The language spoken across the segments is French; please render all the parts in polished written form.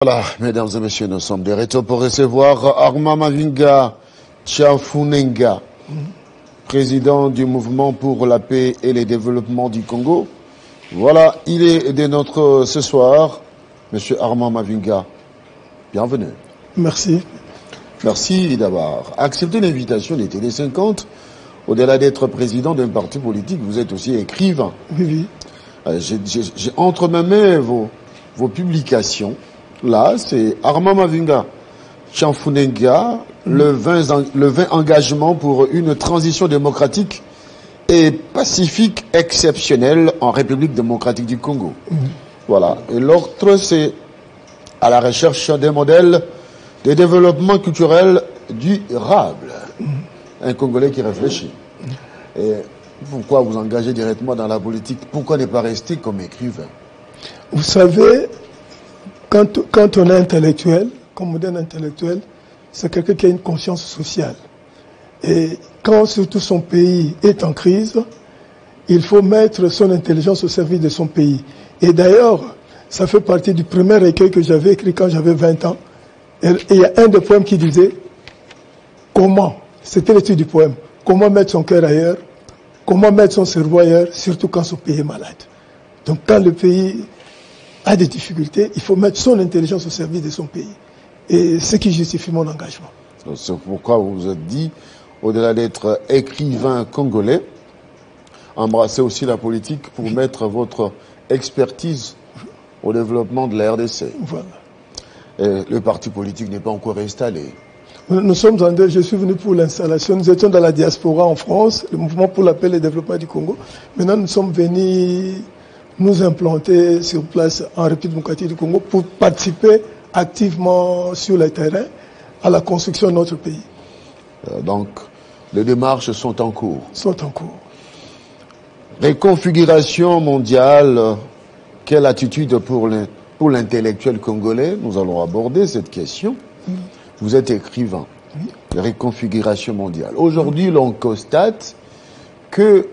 Voilà, mesdames et messieurs, nous sommes de retour pour recevoir Armand Mavinga Tshafunenga, président du mouvement pour la paix et le développement du Congo. Voilà, il est de notre ce soir, monsieur Armand Mavinga. Bienvenue. Merci. Merci d'avoir accepté l'invitation des Télé 50. Au-delà d'être président d'un parti politique, vous êtes aussi écrivain. Oui, oui. J'ai entre mes mains vos publications. Là, c'est Armand Mavinga Tshafunenga, le 20 engagement pour une transition démocratique et pacifique exceptionnelle en République démocratique du Congo. Voilà. Et l'autre, c'est à la recherche des modèles de développement culturel durable. Un Congolais qui réfléchit. Et pourquoi vous engagez directement dans la politique? Pourquoi ne pas rester comme écrivain? Vous savez, quand on est intellectuel, comme moderne intellectuel, c'est quelqu'un qui a une conscience sociale. Et quand surtout son pays est en crise, il faut mettre son intelligence au service de son pays. Et d'ailleurs, ça fait partie du premier recueil que j'avais écrit quand j'avais 20 ans. Et il y a un des poèmes qui disait comment, c'était l'étude du poème, comment mettre son cœur ailleurs, comment mettre son cerveau ailleurs, surtout quand son pays est malade. Donc quand le pays a des difficultés, il faut mettre son intelligence au service de son pays. Et c'est ce qui justifie mon engagement. C'est pourquoi vous vous êtes dit, au-delà d'être écrivain congolais, embrassez aussi la politique pour mettre votre expertise au développement de la RDC. Voilà. Et le parti politique n'est pas encore installé. Nous sommes en deux, je suis venu pour l'installation. Nous étions dans la diaspora en France, le mouvement pour la paix et le développement du Congo. Maintenant, nous sommes venus nous implanter sur place en République démocratique du Congo pour participer activement sur le terrain à la construction de notre pays. Donc, les démarches sont en cours. Sont en cours. Réconfiguration mondiale, quelle attitude pour l'intellectuel congolais? Nous allons aborder cette question. Vous êtes écrivain. Réconfiguration mondiale. Aujourd'hui, l'on constate que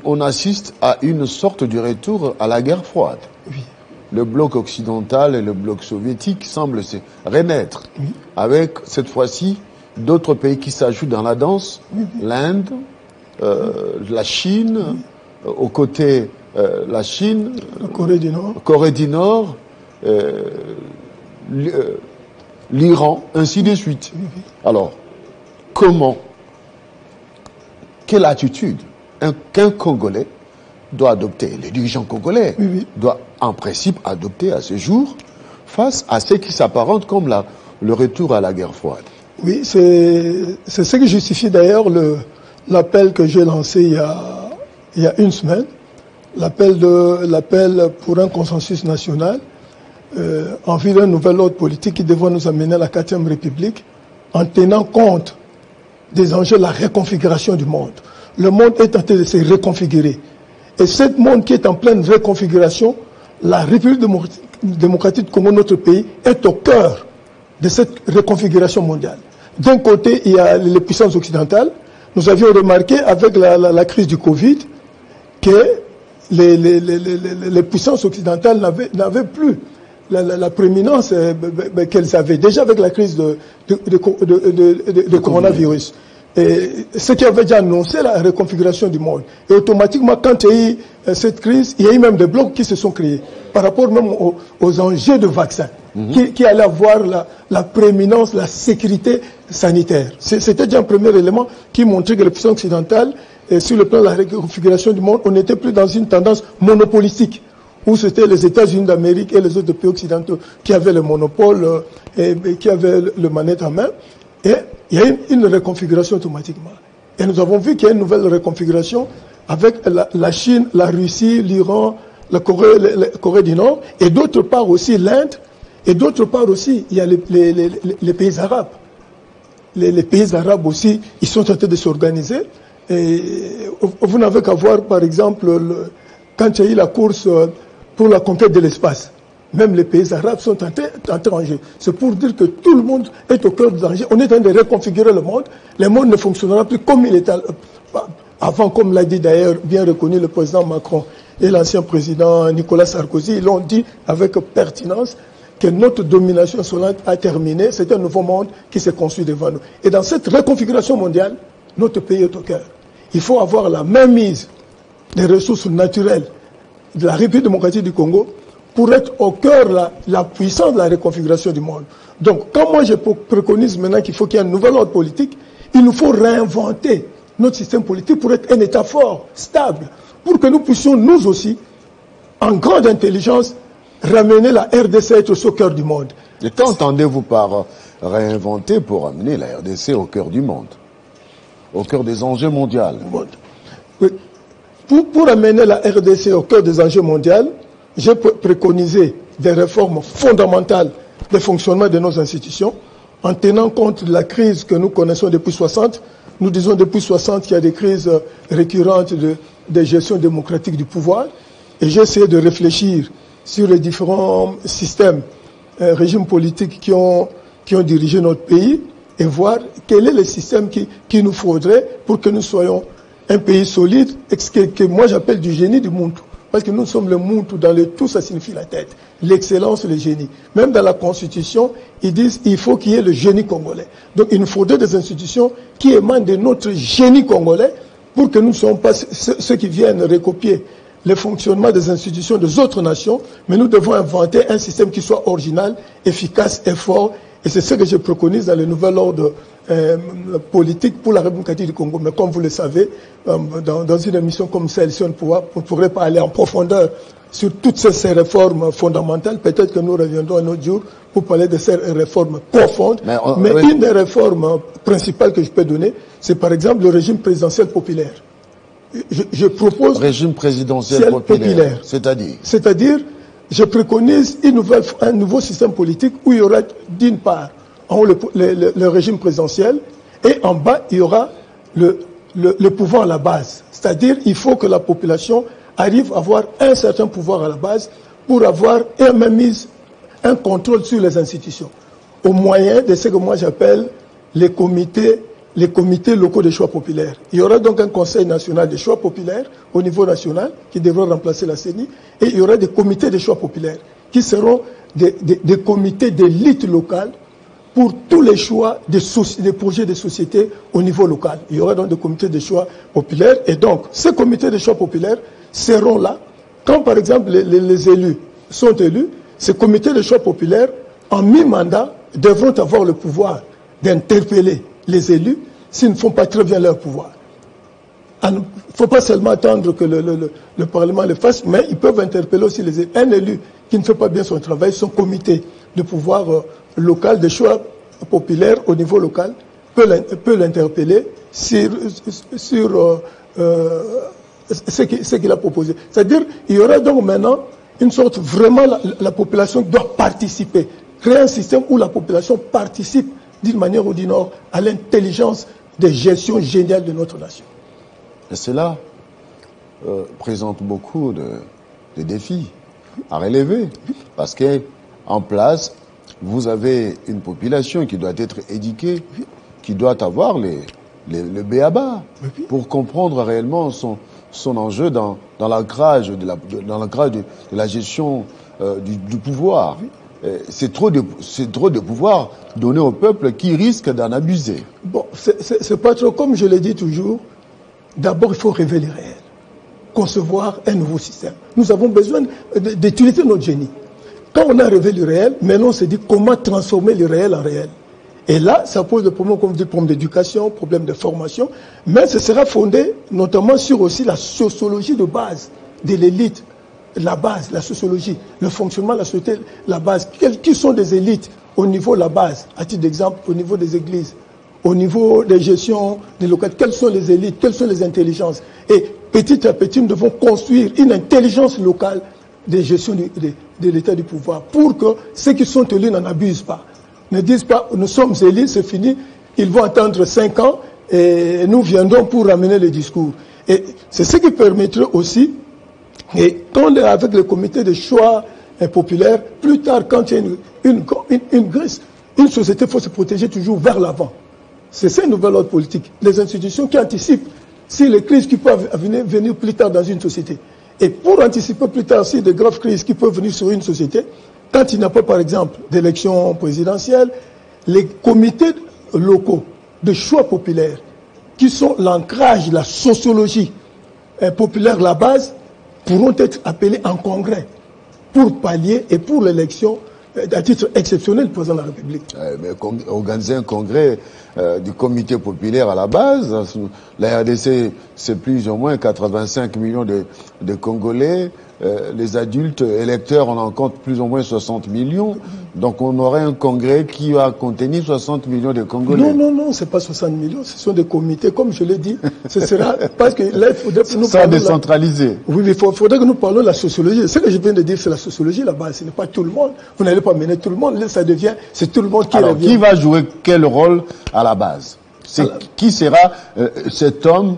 on assiste à une sorte de retour à la guerre froide. Oui. Le bloc occidental et le bloc soviétique semblent se renaître, avec cette fois-ci d'autres pays qui s'ajoutent dans la danse, l'Inde, la Chine, aux côtés la Chine, La Corée du Nord, l'Iran, ainsi de suite. Alors, comment, quelle attitude qu'un Congolais doit adopter, les dirigeants congolais doivent en principe adopter à ce jour face à ce qui s'apparente comme le retour à la guerre froide? Oui, c'est ce qui justifie d'ailleurs l'appel que j'ai lancé il y a une semaine, l'appel pour un consensus national en vue d'un nouvel ordre politique qui devrait nous amener à la 4e République en tenant compte des enjeux de la réconfiguration du monde. Le monde est en train de se reconfigurer. Et ce monde qui est en pleine reconfiguration, la République démocratique du Congo, notre pays, est au cœur de cette reconfiguration mondiale. D'un côté, il y a les puissances occidentales. Nous avions remarqué avec la crise du Covid que les puissances occidentales n'avaient plus la prééminence qu'elles avaient déjà avec la crise de coronavirus. Et ce qui avait déjà annoncé la reconfiguration du monde. Et automatiquement, quand il y a eu cette crise, il y a eu même des blocs qui se sont créés par rapport même aux enjeux de vaccins qui allaient avoir la prééminence, la sécurité sanitaire. C'était déjà un premier élément qui montrait que les puissances occidentales, sur le plan de la reconfiguration du monde, on n'était plus dans une tendance monopolistique où c'était les États-Unis d'Amérique et les autres pays occidentaux qui avaient le monopole et qui avaient le manette en main. Et il y a une reconfiguration automatiquement. Et nous avons vu qu'il y a une nouvelle reconfiguration avec la Chine, la Russie, l'Iran, la Corée du Nord, et d'autre part aussi l'Inde, et d'autre part aussi il y a les pays arabes. Les pays arabes aussi, ils sont en train de s'organiser. Et vous n'avez qu'à voir, par exemple, quand il y a eu la course pour la conquête de l'espace. Même les pays arabes sont en jeu. C'est pour dire que tout le monde est au cœur du danger. On est en train de reconfigurer le monde. Le monde ne fonctionnera plus comme il était avant, comme l'a dit d'ailleurs bien reconnu le président Macron et l'ancien président Nicolas Sarkozy. Ils l'ont dit avec pertinence que notre domination insolente a terminé. C'est un nouveau monde qui s'est construit devant nous. Et dans cette reconfiguration mondiale, notre pays est au cœur. Il faut avoir la mainmise des ressources naturelles de la République démocratique du Congo pour être au cœur la puissance de la reconfiguration du monde. Donc, quand moi je préconise maintenant qu'il faut qu'il y ait un nouvel ordre politique, il nous faut réinventer notre système politique pour être un État fort, stable, pour que nous puissions, nous aussi, en grande intelligence, ramener la RDC à être au cœur du monde. Et qu'entendez-vous par réinventer pour amener la RDC au cœur du monde, au cœur des enjeux mondiaux? Pour amener la RDC au cœur des enjeux mondiaux, j'ai préconisé des réformes fondamentales du fonctionnement de nos institutions, en tenant compte de la crise que nous connaissons depuis 60. Nous disons depuis 60 qu'il y a des crises récurrentes de gestion démocratique du pouvoir. Et j'ai essayé de réfléchir sur les différents systèmes, régimes politiques qui ont dirigé notre pays et voir quel est le système qui nous faudrait pour que nous soyons un pays solide, et ce que moi j'appelle du génie du Muntu. Parce que nous sommes le Muntu, dans le tout ça signifie la tête, l'excellence, le génie. Même dans la Constitution, ils disent qu'il faut qu'il y ait le génie congolais. Donc il nous faudrait des institutions qui émanent de notre génie congolais pour que nous ne soyons pas ceux qui viennent recopier le fonctionnement des institutions des autres nations, mais nous devons inventer un système qui soit original, efficace et fort. Et c'est ce que je préconise dans le nouvel ordre politique pour la République du Congo. Mais comme vous le savez, dans une émission comme celle-ci, on ne pourrait pas aller en profondeur sur toutes ces réformes fondamentales. Peut-être que nous reviendrons un autre jour pour parler de ces réformes profondes. Mais une des réformes principales que je peux donner, c'est par exemple le régime présidentiel populaire. Je propose... Régime présidentiel populaire. C'est-à-dire, je préconise un nouveau système politique où il y aura d'une part en haut le régime présidentiel et en bas il y aura le pouvoir à la base. C'est-à-dire il faut que la population arrive à avoir un certain pouvoir à la base pour avoir un contrôle sur les institutions au moyen de ce que moi j'appelle les comités locaux de choix populaires. Il y aura donc un conseil national de choix populaires au niveau national qui devra remplacer la CENI et il y aura des comités de choix populaires qui seront des comités d'élite locale pour tous les choix des projets de société au niveau local. Il y aura donc des comités de choix populaires et donc ces comités de choix populaires seront là quand par exemple les élus sont élus. Ces comités de choix populaires en mi-mandat devront avoir le pouvoir d'interpeller les élus s'ils ne font pas très bien leur pouvoir. Il ne faut pas seulement attendre que le Parlement le fasse, mais ils peuvent interpeller aussi les élus. Un élu qui ne fait pas bien son travail, son comité de pouvoir local, de choix populaire au niveau local, peut l'interpeller sur ce qu'il a proposé. C'est-à-dire il y aura donc maintenant une sorte, vraiment la population doit participer. Créer un système où la population participe d'une manière ou d'une autre à l'intelligence de gestion géniale de notre nation. Et cela présente beaucoup de défis à relever. Parce qu'en place, vous avez une population qui doit être éduquée, qui doit avoir le b.a.-ba pour comprendre réellement son enjeu dans l'ancrage de la gestion du pouvoir. C'est trop de pouvoir donné au peuple qui risque d'en abuser. Bon, c'est pas trop comme je l'ai dit toujours. D'abord, il faut révéler le réel, concevoir un nouveau système. Nous avons besoin d'utiliser notre génie. Quand on a révélé le réel, maintenant on se dit comment transformer le réel en réel. Et là, ça pose des problèmes comme des problèmes d'éducation, problèmes de formation, mais ce sera fondé notamment sur aussi la sociologie de base de l'élite. La base, la sociologie, le fonctionnement de la société, la base. Qui sont des élites au niveau de la base, à titre d'exemple, au niveau des églises, au niveau des gestions des localités. Quelles sont les élites, quelles sont les intelligences? Et petit à petit, nous devons construire une intelligence locale de gestion de l'état du pouvoir pour que ceux qui sont élus n'en abusent pas. Ne disent pas, nous sommes élus, c'est fini, ils vont attendre 5 ans et nous viendrons pour ramener le discours. Et c'est ce qui permettrait aussi. Et quand on est avec le comité de choix populaire, plus tard, quand il y a une société, il faut se protéger toujours vers l'avant. C'est ça une nouvelle ordre politique. Les institutions qui anticipent si les crises qui peuvent venir plus tard dans une société. Et pour anticiper plus tard si de graves crises qui peuvent venir sur une société, quand il n'y a pas, par exemple, d'élection présidentielle, les comités locaux de choix populaires, qui sont l'ancrage, la sociologie populaire, la base, pourront être appelés en congrès pour pallier et pour l'élection à titre exceptionnel du président de la République. Mais organiser un congrès du comité populaire à la base, la RDC, c'est plus ou moins 85 millions de Congolais. Les adultes électeurs, on en compte plus ou moins 60 millions. Donc on aurait un congrès qui va contenir 60 millions de Congolais. Non, c'est pas 60 millions, ce sont des comités, comme je l'ai dit. Ce sera, parce que là, il faudrait que nous parlions... décentralisé. Oui, mais il faudrait que nous parlions de la sociologie. Ce que je viens de dire, c'est la sociologie là-bas. Ce n'est pas tout le monde. Vous n'allez pas mener tout le monde. Là, ça devient, c'est tout le monde qui revient. Qui va jouer quel rôle à la base? Qui sera cet homme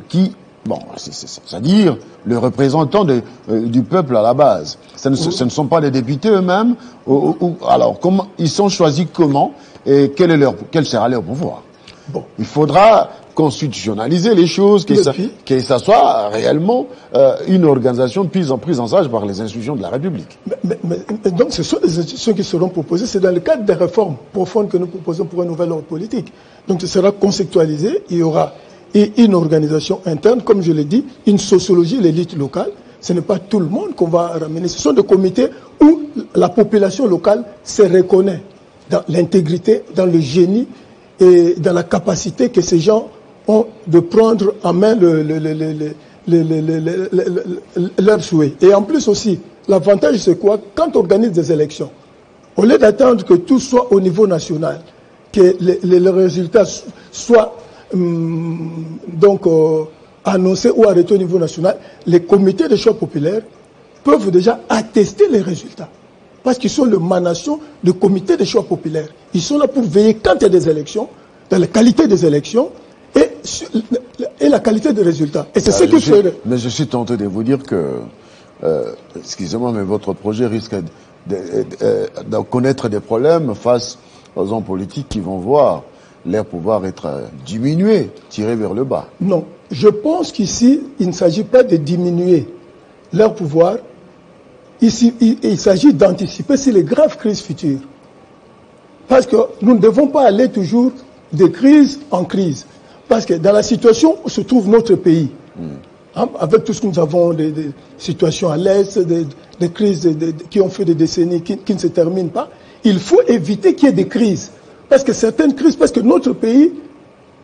qui... Bon, c'est-à-dire le représentant du peuple à la base. Ce ne sont pas les députés eux-mêmes. Alors, comment ils sont choisis comment et quel sera leur pouvoir? Bon. Il faudra constitutionnaliser les choses, que ça soit réellement une organisation prise en charge par les institutions de la République. Mais donc, ce sont des institutions qui seront proposées. C'est dans le cadre des réformes profondes que nous proposons pour un nouvel ordre politique. Donc, ce sera conceptualisé. Il y aura une organisation interne, comme je l'ai dit, une sociologie, l'élite locale. Ce n'est pas tout le monde qu'on va ramener. Ce sont des comités où la population locale se reconnaît dans l'intégrité, dans le génie et dans la capacité que ces gens ont de prendre en main leurs souhaits. Et en plus aussi, l'avantage c'est quoi? Quand on organise des élections, au lieu d'attendre que tout soit au niveau national, que les résultats soient annoncés ou arrêtés au niveau national, les comités de choix populaires peuvent déjà attester les résultats. Parce qu'ils sont l'émanation du comité de choix populaires. Ils sont là pour veiller quand il y a des élections, dans la qualité des élections et la qualité des résultats. Et c'est ce que Mais je suis tenté de vous dire que, excusez-moi, mais votre projet risque de connaître des problèmes face aux hommes politiques qui vont voir leur pouvoir être diminué, tiré vers le bas. Non, je pense qu'ici, il ne s'agit pas de diminuer leur pouvoir. Ici, il s'agit d'anticiper sur les graves crises futures. Parce que nous ne devons pas aller toujours de crise en crise. Parce que dans la situation où se trouve notre pays, avec tout ce que nous avons, des situations à l'Est, des crises qui ont fait des décennies, qui ne se terminent pas, il faut éviter qu'il y ait des crises. Parce que certaines crises, parce que notre pays,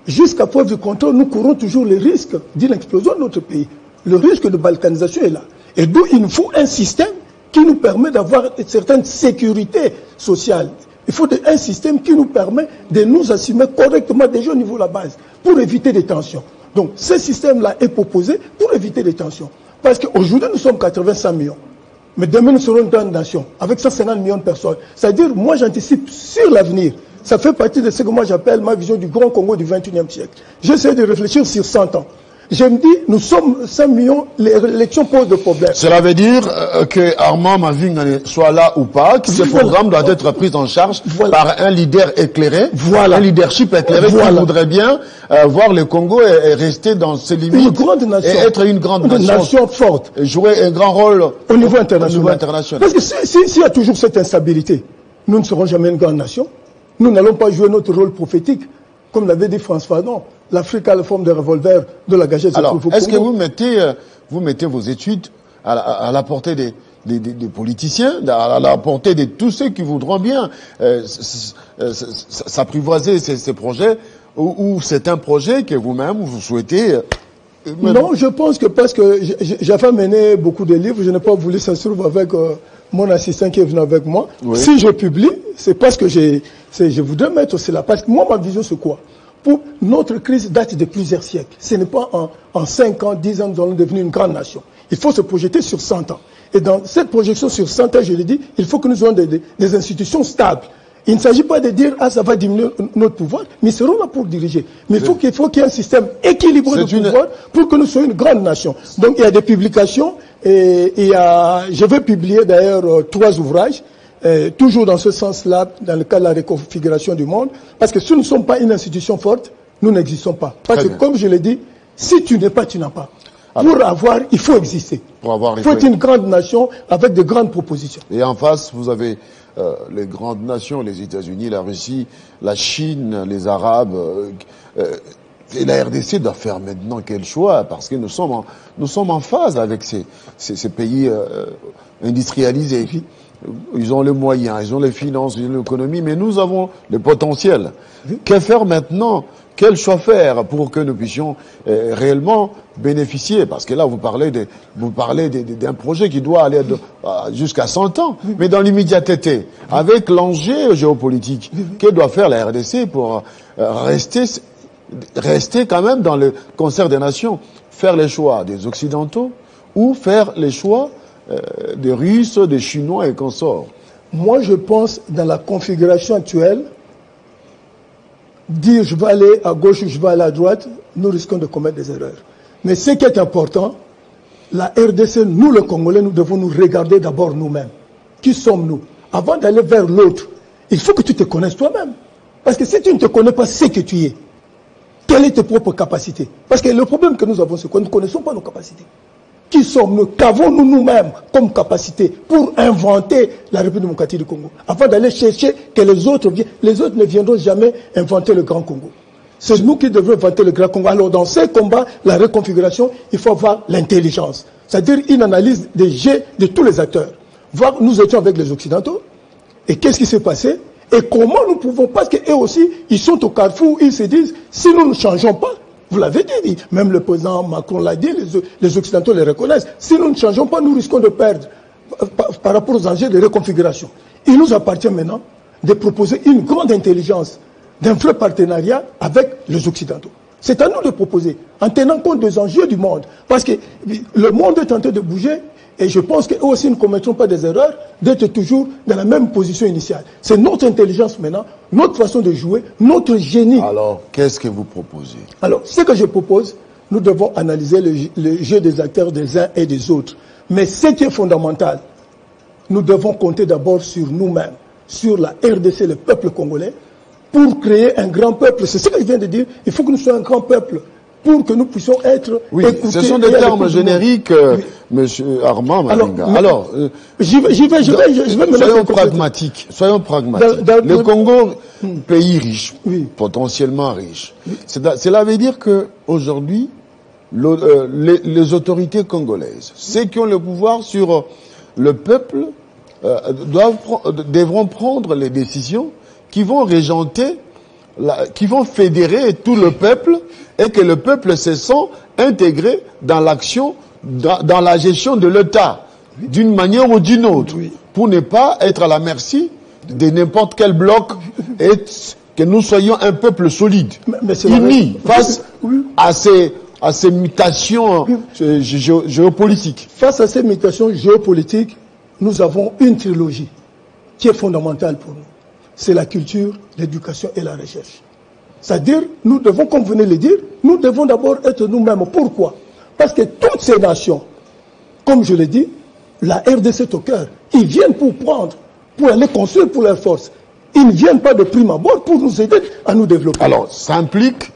jusqu'à preuve du contraire, nous courons toujours le risque d'une explosion de notre pays. Le risque de balkanisation est là. Et d'où il nous faut un système qui nous permet d'avoir une certaine sécurité sociale. Il faut un système qui nous permet de nous assumer correctement déjà au niveau de la base, pour éviter des tensions. Donc ce système-là est proposé pour éviter des tensions. Parce qu'aujourd'hui, nous sommes 85 millions. Mais demain, nous serons une grande nation, avec 150 millions de personnes. C'est-à-dire, moi, j'anticipe sur l'avenir. Ça fait partie de ce que moi j'appelle ma vision du grand Congo du 21e siècle. J'essaie de réfléchir sur 100 ans. Je me dis, nous sommes 5 millions, l'élection pose des problèmes. Cela veut dire que Armand Mavinga soit là ou pas, que ce programme doit être pris en charge par un leader éclairé, un leadership éclairé qui voudrait bien voir le Congo et rester dans ses limites, une grande nation, et être une grande nation forte, et jouer un grand rôle au niveau international. Parce que s'il y a toujours cette instabilité, nous ne serons jamais une grande nation. Nous n'allons pas jouer notre rôle prophétique. Comme l'avait dit François Fanon, l'Afrique a la forme de revolver de la gâchette. Alors, est-ce que vous mettez vos études à la portée des politiciens, à la portée de tous ceux qui voudront bien s'apprivoiser ces projets, ou c'est un projet que vous-même, vous souhaitez... Non, je pense que parce que j'avais mené beaucoup de livres, je n'ai pas voulu s'inscrire avec mon assistant qui est venu avec moi. Oui. Si je publie, c'est parce que je voudrais mettre cela. Parce que moi, ma vision, c'est quoi? Pour notre crise date de plusieurs siècles. Ce n'est pas en 5 ans, 10 ans, nous allons devenir une grande nation. Il faut se projeter sur 100 ans. Et dans cette projection sur 100 ans, je l'ai dit, il faut que nous ayons des institutions stables. Il ne s'agit pas de dire, ça va diminuer notre pouvoir, mais ils seront là pour diriger. Mais il faut qu'il y ait un système équilibré de pouvoir pour que nous soyons une grande nation. Donc il y a des publications, et je vais publier d'ailleurs 3 ouvrages, toujours dans ce sens-là, dans le cadre de la reconfiguration du monde, parce que si nous ne sommes pas une institution forte, nous n'existons pas. Parce que comme je l'ai dit, si tu n'es pas, tu n'as pas. Pour avoir, il faut exister. Pour avoir, il faut être une grande nation avec de grandes propositions. Et en face, vous avez les grandes nations, les États-Unis, la Russie, la Chine, les Arabes. Et la RDC doit faire maintenant quel choix? Parce que nous sommes en phase avec ces pays industrialisés. Ils ont les moyens, ils ont les finances, ils ont l'économie, mais nous avons le potentiel. Que faire maintenant? Quel choix faire pour que nous puissions réellement bénéficier? Parce que là, vous parlez d'un projet qui doit aller jusqu'à 100 ans. Mais dans l'immédiateté, avec l'enjeu géopolitique, que doit faire la RDC pour rester quand même dans le concert des nations? Faire les choix des Occidentaux ou faire les choix des Russes, des Chinois et consorts? Moi, je pense, dans la configuration actuelle, dire je vais aller à gauche ou je vais aller à droite, nous risquons de commettre des erreurs. Mais ce qui est important, la RDC, nous les Congolais, nous devons nous regarder d'abord nous-mêmes. Qui sommes-nous? Avant d'aller vers l'autre, il faut que tu te connaisses toi-même. Parce que si tu ne te connais pas ce que tu es, quelles sont tes propres capacités? Parce que le problème que nous avons, c'est que nous ne connaissons pas nos capacités. Qui sommes-nous? Qu'avons-nous nous-mêmes comme capacité pour inventer la République démocratique du Congo? Avant d'aller chercher que les autres viennent. Les autres ne viendront jamais inventer le Grand Congo. C'est nous qui devons inventer le Grand Congo. Alors dans ces combats, la reconfiguration, il faut avoir l'intelligence. C'est-à-dire une analyse des jeux de tous les acteurs. Voir, nous étions avec les Occidentaux. Et qu'est-ce qui s'est passé? Et comment nous pouvons, parce qu'eux aussi, ils sont au carrefour, ils se disent, si nous ne changeons pas, vous l'avez dit, même le président Macron l'a dit, les Occidentaux les reconnaissent. Si nous ne changeons pas, nous risquons de perdre par rapport aux enjeux de reconfiguration. Il nous appartient maintenant de proposer une grande intelligence, d'un vrai partenariat avec les Occidentaux. C'est à nous de proposer, en tenant compte des enjeux du monde. Parce que le monde est en train de bouger, et je pense qu'eux aussi ne commettront pas des erreurs d'être toujours dans la même position initiale. C'est notre intelligence maintenant, notre façon de jouer, notre génie. Alors, qu'est-ce que vous proposez? Alors, ce que je propose, nous devons analyser le jeu des acteurs des uns et des autres. Mais ce qui est fondamental, nous devons compter d'abord sur nous-mêmes, sur la RDC, le peuple congolais, pour créer un grand peuple. C'est ce que je viens de dire. Il faut que nous soyons un grand peuple pour que nous puissions être écoutés. Ce sont des termes génériques, Monsieur Armand Mavinga. Alors, soyons pragmatiques. Le Congo, pays riche, potentiellement riche. Cela veut dire que aujourd'hui, les autorités congolaises, ceux qui ont le pouvoir sur le peuple, devront prendre les décisions qui vont régenter, qui vont fédérer tout le peuple, et que le peuple se sent intégré dans l'action, dans la gestion de l'État, d'une manière ou d'une autre, pour ne pas être à la merci de n'importe quel bloc, et que nous soyons un peuple solide, uni face à ces mutations géopolitiques. Face à ces mutations géopolitiques, nous avons une trilogie qui est fondamentale pour nous. C'est la culture, l'éducation et la recherche. C'est-à-dire, nous devons, comme vous venez de le dire, nous devons d'abord être nous-mêmes. Pourquoi? Parce que toutes ces nations, comme je l'ai dit, la RDC est au cœur. Ils viennent pour prendre, pour aller construire pour leurs forces. Ils ne viennent pas de prime abord pour nous aider à nous développer. Alors, ça implique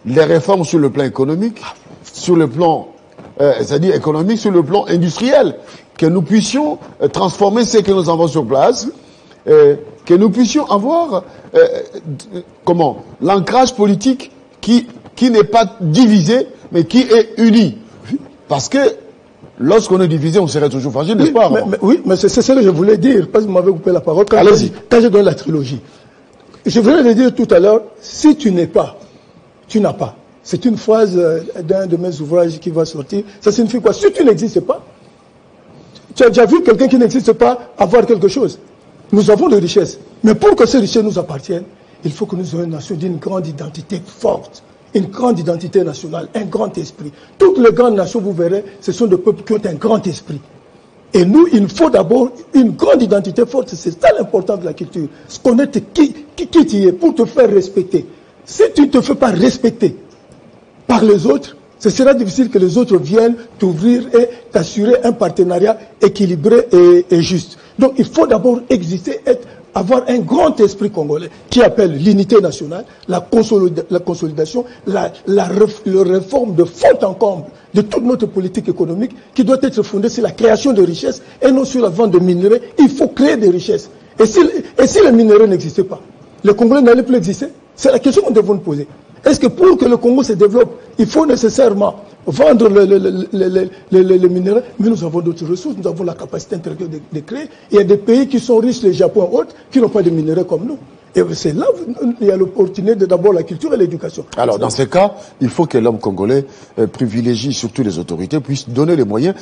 les réformes sur le plan économique, sur le plan, c'est-à-dire économique, sur le plan industriel, que nous puissions transformer ce que nous avons sur place, que nous puissions avoir l'ancrage politique qui n'est pas divisé, mais qui est uni. Parce que lorsqu'on est divisé, on serait toujours fragile, n'est-ce pas? Mais c'est ce que je voulais dire, parce que vous m'avez coupé la parole quand je donne la trilogie. Je voulais le dire tout à l'heure, si tu n'es pas, tu n'as pas. C'est une phrase d'un de mes ouvrages qui va sortir. Ça signifie quoi? Si tu n'existes pas, tu as déjà vu quelqu'un qui n'existe pas avoir quelque chose. Nous avons des richesses. Mais pour que ces richesses nous appartiennent, il faut que nous soyons une nation d'une grande identité forte. Une grande identité nationale, un grand esprit. Toutes les grandes nations, vous verrez, ce sont des peuples qui ont un grand esprit. Et nous, il faut d'abord une grande identité forte. C'est ça l'important de la culture. Connaître qui tu es pour te faire respecter. Si tu ne te fais pas respecter par les autres, ce sera difficile que les autres viennent t'ouvrir et t'assurer un partenariat équilibré et juste. Donc il faut d'abord exister, être avoir un grand esprit congolais qui appelle l'unité nationale, la consolidation, la réforme de fond en comble de toute notre politique économique qui doit être fondée sur la création de richesses et non sur la vente de minerais. Il faut créer des richesses. Et si les minerais n'existaient pas, les Congolais n'allaient plus exister? C'est la question que nous devons nous poser. Est-ce que pour que le Congo se développe, il faut nécessairement vendre les minerais? Mais nous avons d'autres ressources, nous avons la capacité intellectuelle de créer. Il y a des pays qui sont riches, les Japon et autres, qui n'ont pas de minerais comme nous. Et c'est là qu'il y a l'opportunité de d'abord la culture et l'éducation. Alors, dans ces cas, il faut que l'homme congolais privilégie, surtout les autorités, puissent donner les moyens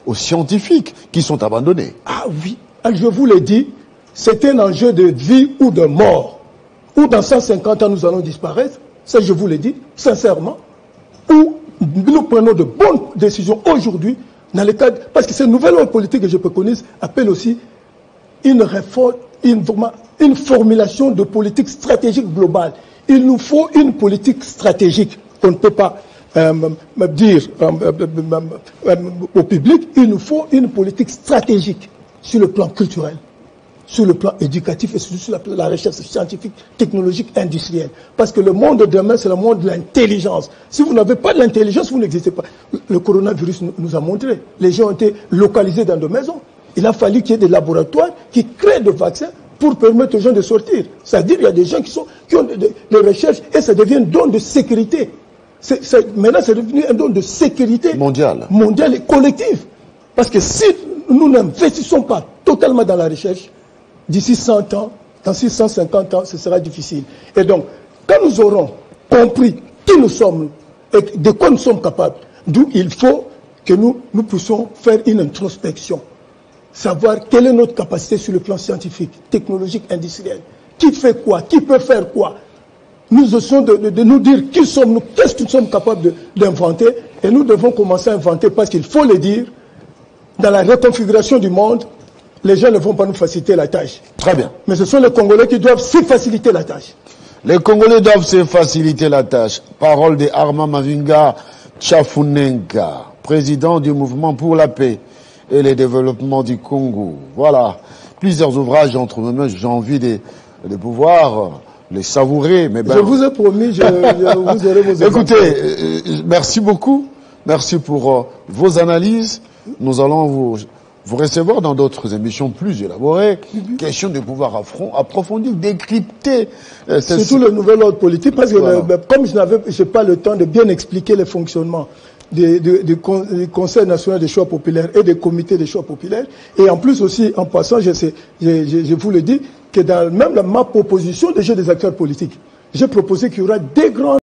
aux scientifiques qui sont abandonnés. Ah oui, je vous l'ai dit, c'est un enjeu de vie ou de mort. Ou dans 150 ans, nous allons disparaître. Ça, je vous l'ai dit, sincèrement. Ou nous prenons de bonnes décisions aujourd'hui, dans le cadre. Parce que cette nouvelle ordre politique que je préconise appelle aussi une réforme, une formulation de politique stratégique globale. Il nous faut une politique stratégique. On ne peut pas dire au public, il nous faut une politique stratégique sur le plan culturel, sur le plan éducatif et sur la recherche scientifique, technologique, industrielle. Parce que le monde de demain, c'est le monde de l'intelligence. Si vous n'avez pas de l'intelligence, vous n'existez pas. Le coronavirus nous a montré. Les gens ont été localisés dans des maisons. Il a fallu qu'il y ait des laboratoires qui créent des vaccins pour permettre aux gens de sortir. C'est-à-dire qu'il y a des gens qui ont des recherches et ça devient un don de sécurité. Maintenant, c'est devenu un don de sécurité mondiale et collective. Parce que si nous n'investissons pas totalement dans la recherche, d'ici 100 ans, dans 650 ans, ce sera difficile. Et donc, quand nous aurons compris qui nous sommes et de quoi nous sommes capables, d'où il faut que nous puissions faire une introspection. Savoir quelle est notre capacité sur le plan scientifique, technologique, industriel. Qui fait quoi? Qui peut faire quoi? Nous essayons de nous dire qui sommes-nous, qu'est-ce que nous sommes capables d'inventer. Et nous devons commencer à inventer parce qu'il faut le dire, dans la reconfiguration du monde, les gens ne vont pas nous faciliter la tâche. Très bien. Mais ce sont les Congolais qui doivent se faciliter la tâche. Les Congolais doivent se faciliter la tâche. Parole de Armand Mavinga Tshafunenga, président du mouvement pour la paix et le développement du Congo. Voilà. Plusieurs ouvrages entre mes mains, j'ai envie de pouvoir les savourer. Mais je vous ai promis, vous aurez vos Écoutez, merci beaucoup. Merci pour vos analyses. Nous allons vous recevoir dans d'autres émissions plus élaborées. Question de pouvoir approfondir, décrypter. Surtout le nouvel ordre politique, parce que comme je n'ai pas le temps de bien expliquer le fonctionnement du Conseil national des choix populaires et des comités des choix populaires, et en plus aussi, en passant, je vous le dis, que dans même ma proposition de jeu des acteurs politiques, j'ai proposé qu'il y aura des grands